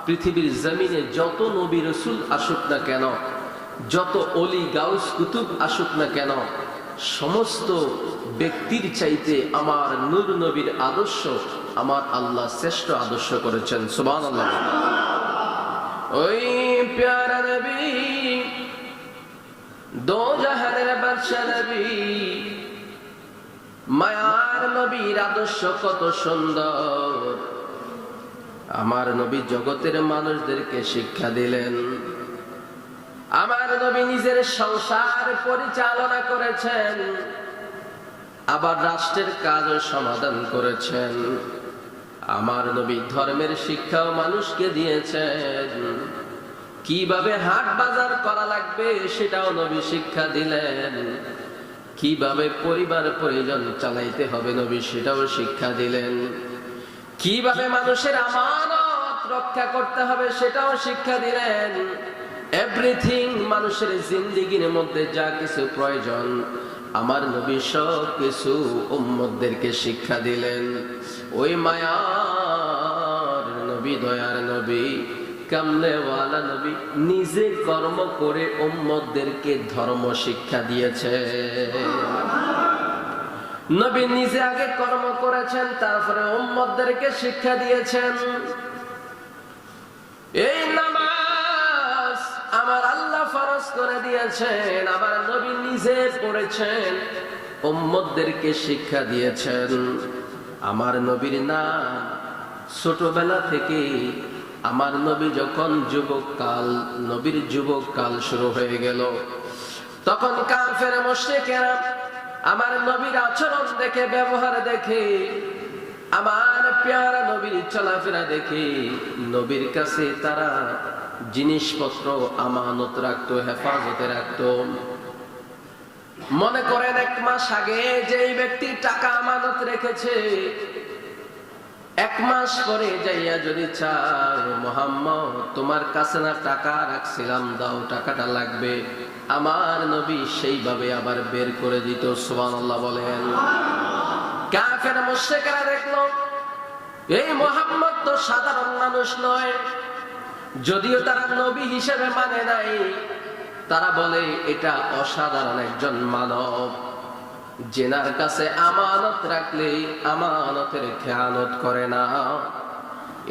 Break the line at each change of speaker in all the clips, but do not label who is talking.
পৃথিবীর জমিনে যত নবী রাসূল আসুক না কেন, যত অলি গাউস কুতুব আসুক না কেন, সমস্ত ব্যক্তির চাইতে আমার নূর নবীর আদর্শ আমার আল্লাহ শ্রেষ্ঠ আদর্শ করেছেন। সুবহানাল্লাহ। ওই প্যারা নবী, দো জাহানের বাদশা নবী, মায়ার নবীর আদর্শ কত সুন্দর। আমার নবী জগতের মানুষদেরকে শিক্ষা দিলেন। আমার নবী নিজের সংসার পরিচালনা করেছেন, আবার রাষ্ট্রের কাজও সমাধান করেছেন। আমার নবী ধর্মের শিক্ষাও মানুষকে দিয়েছেন। কিভাবে হাট বাজার করা লাগবে সেটাও নবী শিক্ষা দিলেন। কিভাবে পরিবার পরিজন চালাইতে হবে নবী সেটাও শিক্ষা দিলেন। কিভাবে মানুষের আমানত রক্ষা করতে হবে সেটাও শিক্ষা দিলেন। এভরিথিং মানুষের জিন্দেগির মধ্যে যা কিছু প্রয়োজন আমার নবী সব কিছু উম্মতদেরকে শিক্ষা দিলেন। ওই মায়ার নবী, দয়ার নবী, কামলেওয়ালা নবী নিজে কর্ম করে উম্মতদেরকে ধর্ম শিক্ষা দিয়েছে। নবী নিজে আগে কর্ম করেছেন, তারপরে উম্মতদেরকে শিক্ষা দিয়েছেন। এই নামাজ আমার আল্লাহ ফরজ করে দিয়েছেন, আমার নবী নিজে পড়েছেন, উম্মতদেরকে শিক্ষা দিয়েছেন। আমার নবীর নাম ছোটবেলা থেকে, আমার নবী যখন যুবককাল, নবীর যুবককাল শুরু হয়ে গেল, তখন কাফের মুশরিকেরা আমার নবীর আচরণ দেখে, ব্যবহার দেখে, আমার প্যারা নবীর চলাফেরা দেখে নবীর কাছে তারা জিনিসপত্র আমানত রাখতো, হেফাজতে রাখতো। মনে করেন 1 মাস আগে যেই ব্যক্তি টাকা আমানত রেখেছে, 1 মাস পরে যাইয়া যদি চায়, মুহাম্মদ তোমার কাছে না টাকা রাখছিলাম, দাও, টাকাটা লাগবে, আমার নবী সেইভাবে আবার বের করে দিত। সুবহানাল্লাহ বলেন। কাফের মুশরিকরা দেখলো এই মুহাম্মদ তো সাধারণ মানুষ নয়, যদিও তারা নবী হিসেবে মানে নাই, তারা বলে এটা অসাধারণ একজন মানব, জেনার কাছে আমানত রাখলে আমানতের খেয়ানত করে না।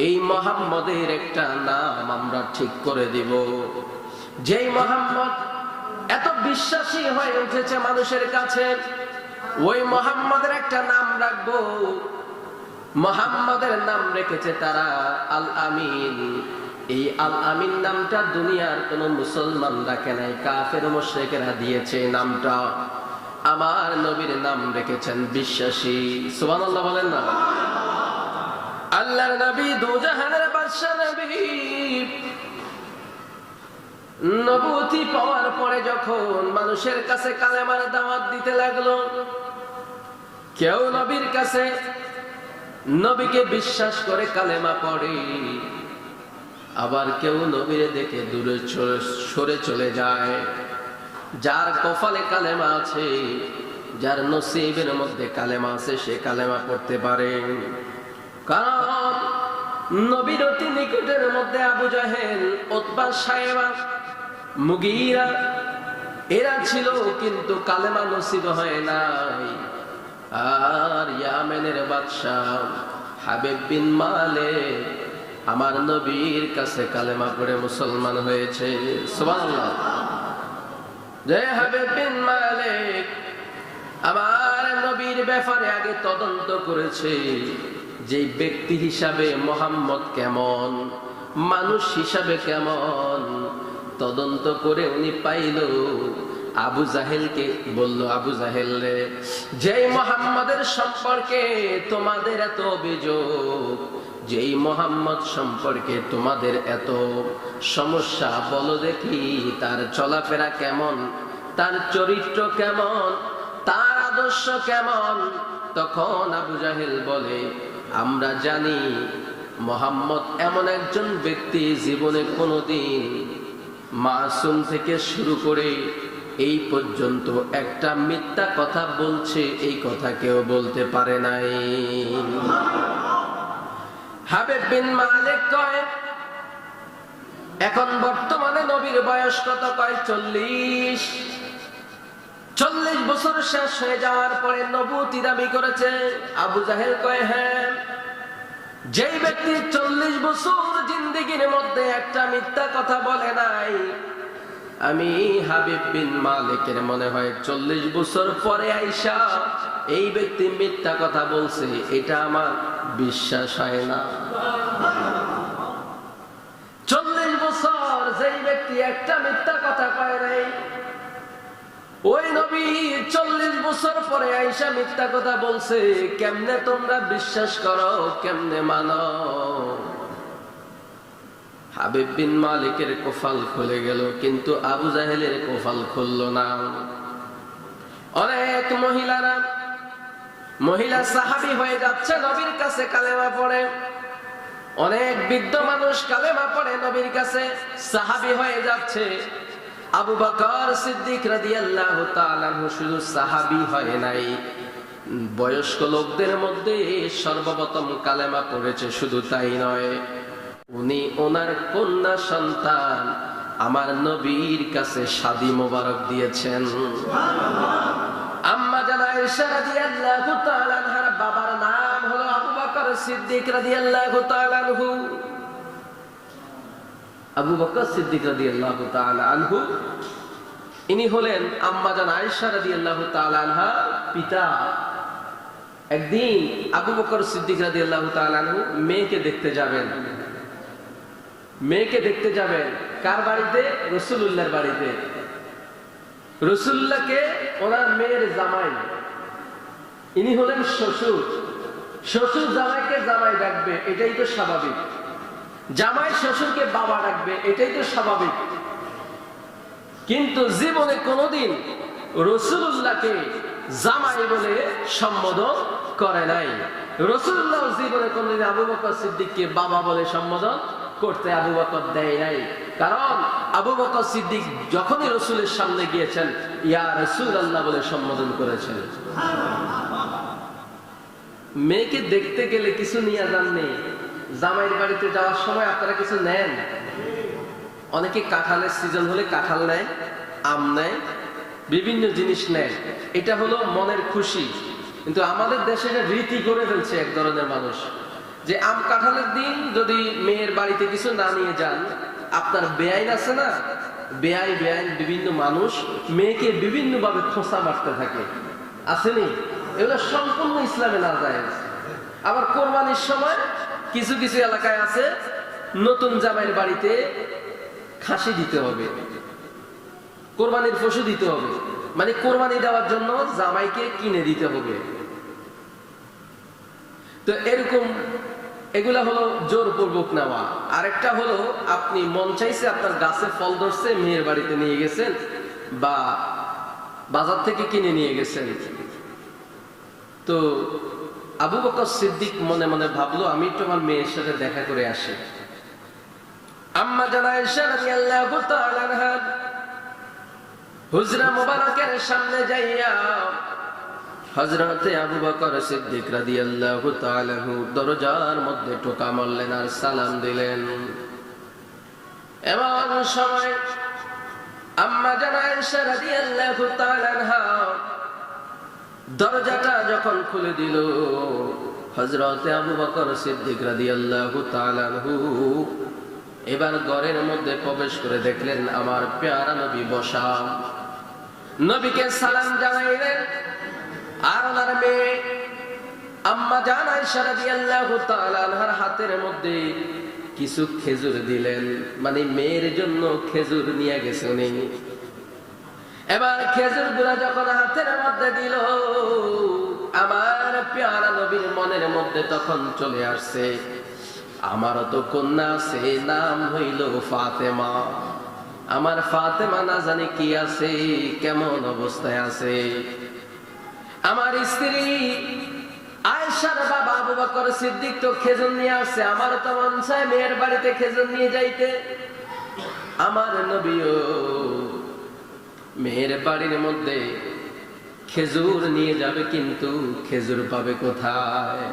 এই মুহাম্মদের একটা নাম আমরা ঠিক করে দিব। যেই মুহাম্মদ এত বিশ্বাসী হয়ে উঠেছে মানুষের কাছে, ওই মুহাম্মদের একটা নাম রাখবো। মুহাম্মদের নাম রেখেছে তারা আল আমিন। এই আল আমিন নামটা দুনিয়ার কোন মুসলমান রাখে নাই, কাফের মুশরিকেরা দিয়েছে নামটা। আমার নবীর নাম রেখেছেন বিশ্বাসী। সুবহানাল্লাহ বলেন না। আল্লাহর নবী, দুজাহানের বাদশা নবী, নবুয়তি পাওয়ার পরে যখন মানুষের কাছে কালেমার দাওয়াত দিতে লাগলো, কেউ নবীর কাছে নবীকে বিশ্বাস করে কালেমা পড়ে, আবার কেউ নবীর দেখে দূরে সরে চলে যায়। যার কপালে কালেমা আছে, যার নসিবের মধ্যে কালেমা আছে, সে কালেমা পড়তে পারে। কারণ নবীর অতি নিকটের মধ্যে আবু জাহেল, উতবা, সাইবা, মুগীরা এরা ছিল, কিন্তু কালেমা নসিব হয় নাই। আর ইয়ামেনের বাদশা হাবিব বিন মালিক আমার নবীর কাছে কালেমা পড়ে মুসলমান হয়েছে। সুবহানাল্লাহ। যে হাবিব বিন মালিক আমার নবীর ব্যাপারে আগে তদন্ত করেছে, যে ব্যক্তি হিসাবে মুহাম্মদ কেমন, মানুষ হিসাবে কেমন, তদন্ত করে উনি পাইল। আবু জাহেলকে বলল, আবু জাহেল রে, যেই মুহাম্মদের সম্পর্কে তোমাদের এত অভিযোগ, যেই মুহাম্মদ সম্পর্কে তোমাদের এত সমস্যা, বলো দেখি তার চলাফেরা কেমন, তার চরিত্র কেমন, তার আদর্শ কেমন। তখন আবু জাহেল বলে, আমরা জানি মুহাম্মদ এমন একজন ব্যক্তি, জীবনে কোনোদিন মাসুম থেকে শুরু করে এই পর্যন্ত একটা মিথ্যা কথা বলছে, এই কথা কেউ বলতে পারে নাই। হাবিব বিন মালিক কয়, এখন বর্তমানে নবীর বয়স কত? কয় 40। 40 বছর শেষ হয়ে যাওয়ার পরে নবুয়তি দাবি করেছে। আবু জাহেল কয় হ্যাঁ, যেই ব্যক্তি 40 বছর জিন্দেগির মধ্যে একটা মিথ্যা কথা বলে নাই, আমি হাবিব বিন মালিকের মনে হয় 40 বছর পরে আইসা এই ব্যক্তি মিথ্যা কথা বলছে, এটা আমার বিশ্বাস হয় না। 40 বছর যেই ব্যক্তি একটা মিথ্যা কথা কয় নাই, ওই নবী 40 বছর পরে আইসা মিথ্যা কথা বলছে, কেমনে তোমরা বিশ্বাস করো, কেমনে মানো? হাবিব বিন মালিকের কপাল খুলে গেল, কিন্তু আবু জাহেলের কপাল খুলল না। অনেক মহিলা সাহাবী হয়ে যাচ্ছে, নবীর কাছে কালেমা পড়ে। অনেক বৃদ্ধ মানুষ কালেমা পড়ে নবীর কাছে, সাহাবী হয়ে যাচ্ছে। আবু বকর সিদ্দিক রাদিয়াল্লাহু তাআলা শুধু সাহাবী হয় নাই, বয়স্ক লোকদের মধ্যে সর্বপ্রথম কালেমা পড়েছে। শুধু তাই নয়, উনি ওনার কন্যা সন্তান আমার নবীর কাছে শাদী মোবারক দিয়েছেন। আম্মা জানা আয়েশা রাদিয়াল্লাহু তাআলা আনহার বাবার নাম হলো আবু বকর সিদ্দিক রাদিয়াল্লাহু তাআলা আনহু। আবু বকর সিদ্দিক রাদিয়াল্লাহু তাআলা আনহু, ইনি হলেন আম্মা জানা আয়েশা রাদিয়াল্লাহু তাআলা আনহার পিতা। একদিন আবু বকর সিদ্দিক রাদিয়াল্লাহু তাআলা আনহু মেয়েকে দেখতে যাবেন। কার বাড়িতে? রাসূলুল্লাহর বাড়িতে। রাসূলুল্লাহকে ওনার মেয়ের জামাই, ইনি হলেন শ্বশুর। শ্বশুর জামাইকে জামাই ডাকবে, এটাই তো স্বাভাবিক। জামাই শ্বশুরকে বাবা ডাকবে, এটাই তো স্বাভাবিক। কিন্তু জীবনে কোনোদিন রাসূলুল্লাহকে জামাই বলে সম্বোধন করে নাই। রাসূলুল্লাহ জীবনে কোনোদিন আবু বকর সিদ্দিককে বাবা বলে সম্বোধন করতে আবু বকর দেয় নাই। কারণ আবু বকর সিদ্দিক যখনই রাসূলের সামনে গিয়েছেন, ইয়া রাসূলুল্লাহ বলে সম্বোধন করেছেন। মেয়েকে দেখতে গেলে কিছু নিয়ে যাননি। জামাইয়ের বাড়িতে যাওয়ার সময় আপনারা কিছু নেন? অনেকে কাঁঠালের সিজন হলে কাঁঠাল নেয়, আম নেয়, বিভিন্ন জিনিস নেয়। এটা হলো মনের খুশি। কিন্তু আমাদের দেশে এটা রীতি করে ফেলছে এক ধরনের মানুষ, যে আম কাঁঠালের দিন যদি মেয়ের বাড়িতে কিছু না নিয়ে যান, আপনার বেআইন আছে না, বেআইন বিভিন্ন মানুষ মেয়েকে বিভিন্ন ভাবে খোঁচা মারতে থাকে, আসেনি? এগুলো সম্পূর্ণ ইসলামে না যায়। আবার কোরবানির সময় কিছু কিছু এলাকায় আছে, নতুন জামাইয়ের বাড়িতে খাসি দিতে হবে, কোরবানির পশু দিতে হবে, মানে কোরবানি দেওয়ার জন্য জামাইকে কিনে দিতে হবে। তো এরকম এগুলা হলো জোরপূর্বক নেওয়া। আরেকটা হলো আপনি মন চাইছে, আপনার গাছে ফল ধরছে, মেয়ের বাড়িতে নিয়ে গেছেন বা বাজার থেকে কিনে নিয়ে গেছেন। তো আবু বকর সিদ্দিক মনে মনে ভাবলো, আমি একটু আমার মেয়ের সাথে দেখা করে আসি। আম্মা জানা আয়েশা রাদিয়াল্লাহু তাআলা আনহা হুজরা মুবারকের সামনে যাইয়া হযরতে আবু বকর সিদ্দিক রাদিয়াল্লাহু তাআলা আনহু দরজার মধ্যে টোকা মারলেন আর সালাম দিলেন। এমন সময় আম্মা জানা আয়েশা রাদিয়াল্লাহু তাআলা আনহা দরজাটা যখন খুলে দিল, হযরতে আবু বকর সিদ্দিক রাদিয়াল্লাহু তাআলা আনহু এবার ঘরের মধ্যে প্রবেশ করে দেখলেন আমার পেয়ারা নবী বসা। নবীকে সালাম জানাইলেন, আর ওনার মেয়ে আম্মা জান আয়েশা রাদিয়াল্লাহু তাআলা আনহার হাতের মধ্যে কিছু খেজুর দিলেন, মানে মেয়ের জন্য খেজুর নিয়ে গেছে উনি। এবার খেজুর গুলা যখন হাতের মধ্যে দিল, আমার পেয়ারা নবীর মনের মধ্যে তখন চলে আসছে, আমারও তো কন্যা আছে, নাম হইল ফাতেমা। আমার ফাতেমা না জানি কি আছে, কেমন অবস্থায় আছে। আমার স্ত্রী আয়েশার বাবা আবু বকর সিদ্দিক তো খেজুর নিয়ে আসছে, আমার তো মন চায় মেয়ের বাড়িতে খেজুর নিয়ে যাইতে। আমার নবীও মেয়ের বাড়ির মধ্যে খেজুর নিয়ে যাবে, কিন্তু খেজুর পাবে কোথায়?